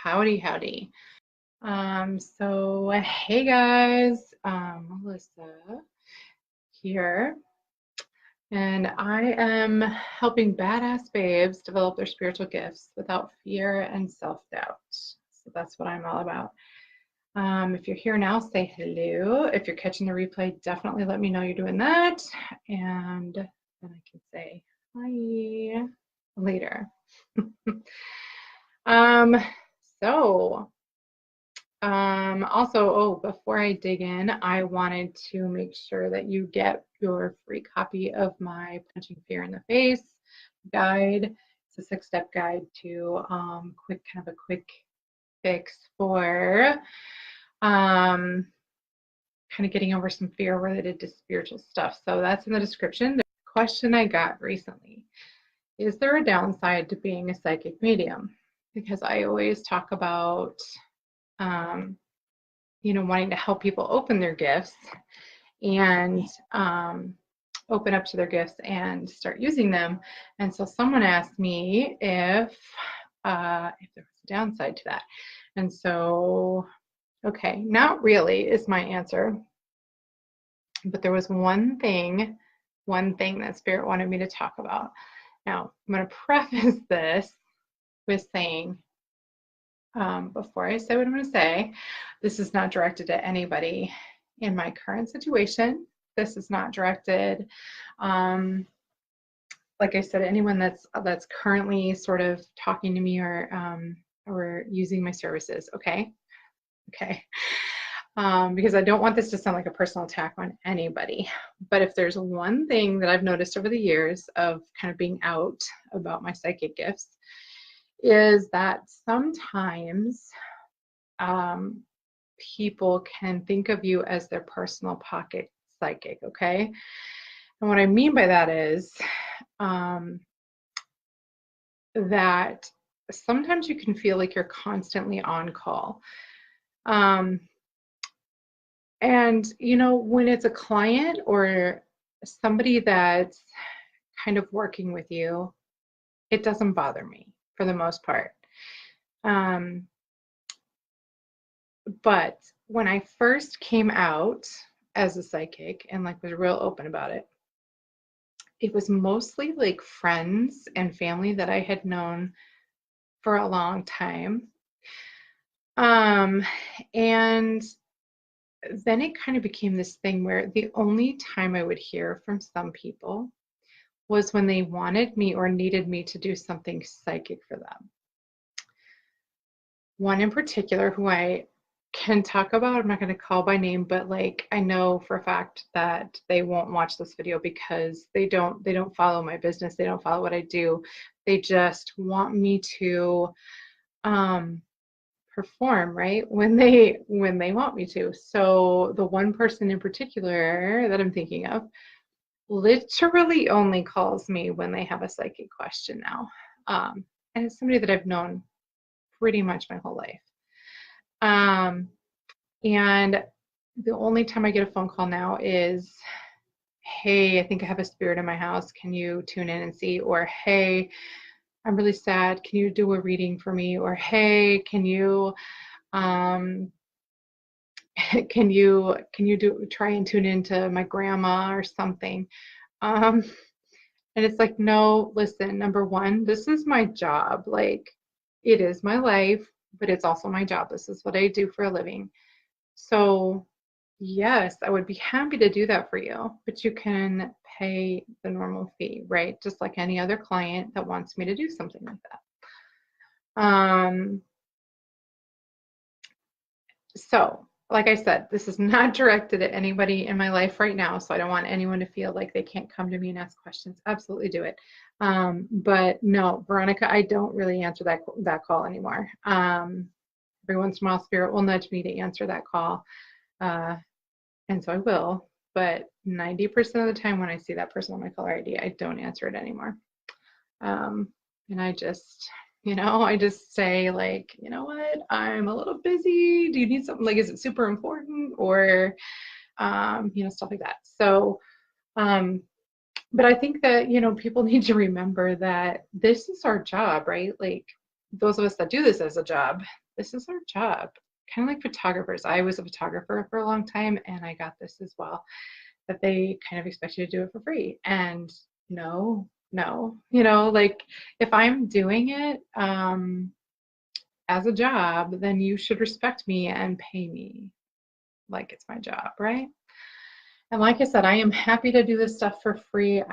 Howdy, howdy. So hey guys, Melissa here, and I am helping badass babes develop their spiritual gifts without fear and self-doubt. So that's what I'm all about. If you're here now, say hello. If you're catching the replay, definitely let me know you're doing that, and then I can say hi later. Also, before I dig in, I wanted to make sure that you get your free copy of my Punching Fear in the Face guide. It's a 6-step guide to kind of a quick fix for kind of getting over some fear related to spiritual stuff. So that's in the description. The question I got recently: is there a downside to being a psychic medium? Because I always talk about wanting to help people open their gifts and open up to their gifts and start using them. And so someone asked me if there was a downside to that. And so, okay, not really is my answer. But there was one thing that Spirit wanted me to talk about. Now, I'm going to preface this with saying, before I say what I'm going to say, this is not directed at anybody in my current situation. This is not directed, like I said, anyone that's currently sort of talking to me or using my services. Okay. Because I don't want this to sound like a personal attack on anybody. But if there's one thing that I've noticed over the years of kind of being out about my psychic gifts, is that sometimes people can think of you as their personal pocket psychic, okay? And what I mean by that is that sometimes you can feel like you're constantly on call. And, when it's a client or somebody that's kind of working with you, it doesn't bother me for the most part. But when I first came out as a psychic and was real open about it, it was mostly like friends and family that I had known for a long time. And then it kind of became this thing where the only time I would hear from some people was when they wanted me or needed me to do something psychic for them. One in particular who I can talk about, I'm not going to call by name, but I know for a fact that they won't watch this video because they don't follow my business. They don't follow what I do. They just want me to perform, right, when they want me to. So the one person in particular that I'm thinking of literally only calls me when they have a psychic question now. And it's somebody that I've known pretty much my whole life. And the only time I get a phone call now is, hey, I think I have a spirit in my house. Can you tune in and see? Or, hey, I'm really sad. Can you do a reading for me? Or, hey, can you try and tune into my grandma or something? And it's like, no, listen, number one, this is my job. It is my life, but it's also my job. This is what I do for a living. So yes, I would be happy to do that for you, but you can pay the normal fee, right? Just like any other client that wants me to do something like that. So like I said, this is not directed at anybody in my life right now, so I don't want anyone to feel like they can't come to me and ask questions. Absolutely do it. But no, Veronica, I don't really answer that call anymore. Every once in a while, Spirit will nudge me to answer that call, and so I will. But 90% of the time when I see that person on my caller ID, I don't answer it anymore. And I just... I just say you know what, I'm a little busy. Do you need something? Is it super important? Or, stuff like that. So, but I think that, people need to remember that this is our job, right? those of us that do this as a job, this is our job. Kind of like photographers. I was a photographer for a long time, and I got this as well, that they kind of expect you to do it for free. And no, like if I'm doing it as a job, then you should respect me and pay me like it's my job, right? And like I said, I am happy to do this stuff for free.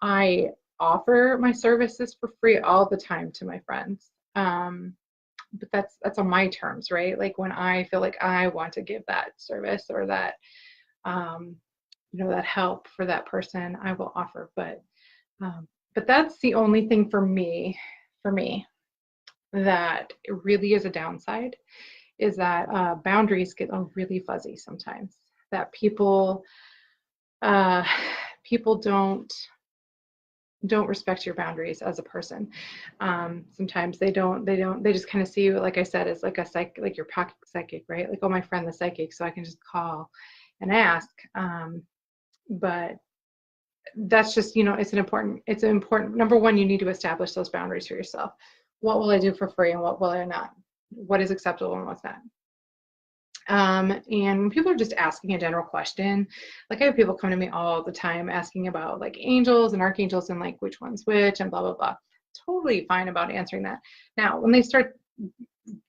I offer my services for free all the time to my friends. But that's on my terms, right? Like when I feel like I want to give that service or that that help for that person, I will offer. But that's the only thing for me that really is a downside, is that boundaries get really fuzzy sometimes. That people don't respect your boundaries as a person. Sometimes they just kind of see you, like I said, as like a like your pocket psychic, right? Like, oh, my friend the psychic, so I can just call and ask. But that's just, it's important. Number one, you need to establish those boundaries for yourself. What will I do for free and what will I not? What is acceptable and what's not? And when people are just asking a general question, like I have people come to me all the time asking about like angels and archangels and like which one's which and blah, blah, blah. Totally fine about answering that. Now, when they start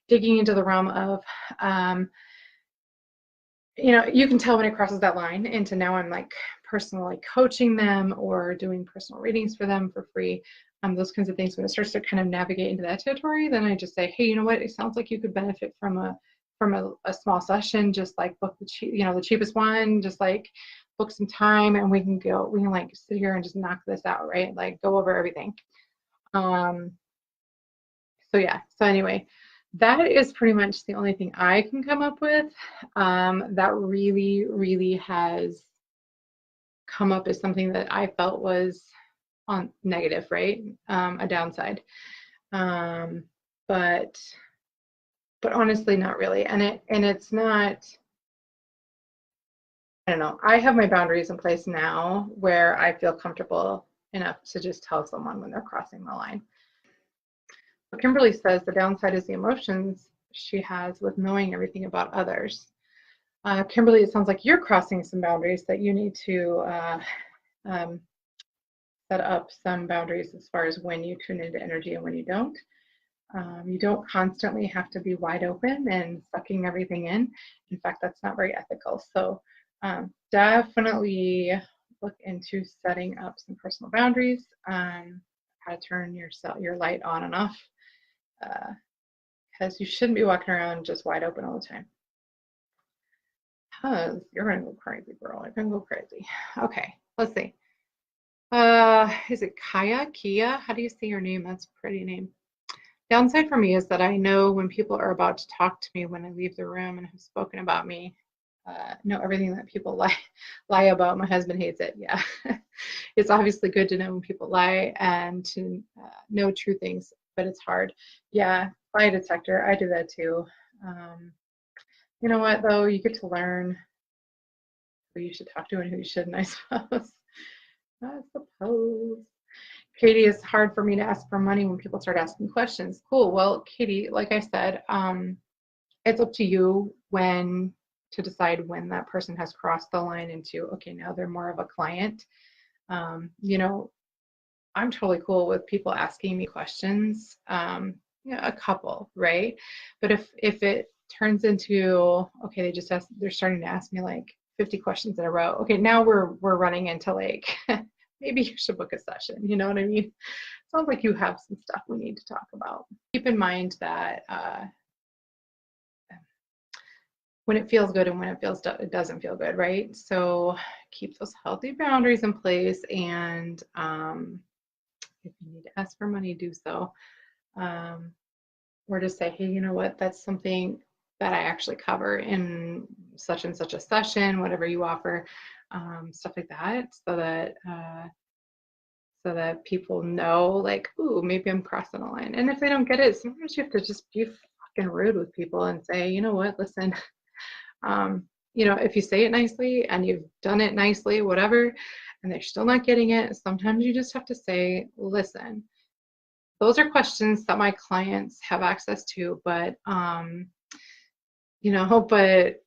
digging into the realm of, you can tell when it crosses that line into now I'm like personally coaching them or doing personal readings for them for free. Those kinds of things. When it starts to kind of navigate into that territory, then I just say, hey, you know what? It sounds like you could benefit from a small session. Just like book the cheapest one. Just like book some time, and we can like sit here and just knock this out, right? Like go over everything. So yeah. So anyway, that is pretty much the only thing I can come up with that really, really has come up as something that I felt was on negative, right? A downside. But honestly, not really. And it's not, I don't know. I have my boundaries in place now where I feel comfortable enough to just tell someone when they're crossing the line. So Kimberly says the downside is the emotions she has with knowing everything about others. Kimberly, it sounds like you're crossing some boundaries that you need to set up some boundaries as far as when you tune into energy and when you don't. You don't constantly have to be wide open and sucking everything in. In fact, that's not very ethical. So definitely look into setting up some personal boundaries, how to turn your light on and off, because you shouldn't be walking around just wide open all the time. Because you're going to go crazy, girl. You're going to go crazy. Okay, let's see. Is it Kia? How do you say your name? That's a pretty name. Downside for me is that I know when people are about to talk to me when I leave the room and have spoken about me, know everything that people lie about. My husband hates it. Yeah, it's obviously good to know when people lie and to know true things, but it's hard. Yeah, lie detector. I do that too. You know what though? You get to learn who you should talk to and who you shouldn't, I suppose. Katie, it's hard for me to ask for money when people start asking questions. Cool. Well, Katie, like I said, it's up to you to decide when that person has crossed the line into, okay, now they're more of a client. I'm totally cool with people asking me questions, a couple, right? But if it turns into, okay, they're starting to ask me like 50 questions in a row. Okay, now we're running into like, maybe you should book a session. You know what I mean? Sounds like you have some stuff we need to talk about. Keep in mind that when it feels good and when it doesn't feel good, right? So keep those healthy boundaries in place, and if you need to ask for money, do so. Or just say, hey, you know what? That's something that I actually cover in such and such a session, whatever you offer, stuff like that, so that people know, like, ooh, maybe I'm crossing a line. And if they don't get it, sometimes you have to just be fucking rude with people and say, you know what, listen, if you say it nicely and you've done it nicely, whatever, and they're still not getting it, sometimes you just have to say, listen, those are questions that my clients have access to, but you know, but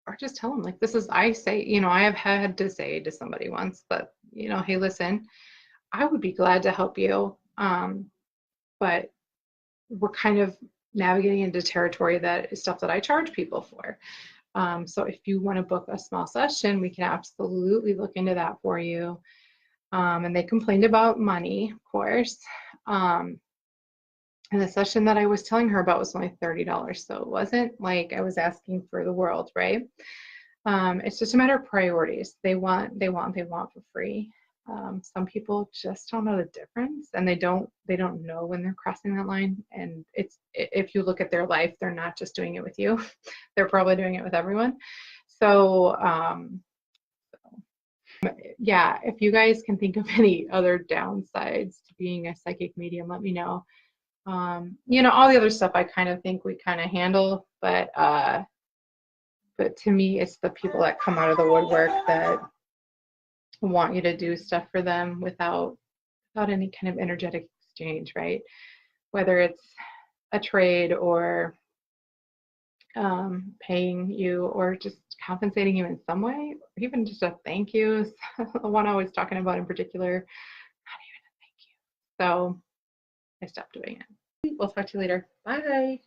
or just tell them like this is I say, you know, I have had to say to somebody once that, you know, hey, listen, I would be glad to help you, but we're kind of navigating into territory that is stuff that I charge people for. So if you want to book a small session, we can absolutely look into that for you. And they complained about money, of course. And the session that I was telling her about was only $30. So it wasn't like I was asking for the world, right? It's just a matter of priorities. They want for free. Some people just don't know the difference, and they don't know when they're crossing that line. And it's, if you look at their life, they're not just doing it with you. They're probably doing it with everyone. So yeah, if you guys can think of any other downsides to being a psychic medium, let me know. You know, all the other stuff I kind of think we kind of handle, but to me, it's the people that come out of the woodwork that want you to do stuff for them without any kind of energetic exchange, right? Whether it's a trade or paying you or just compensating you in some way, or even just a thank you. The one I was talking about in particular, not even a thank you. So I stopped doing it. We'll talk to you later. Bye.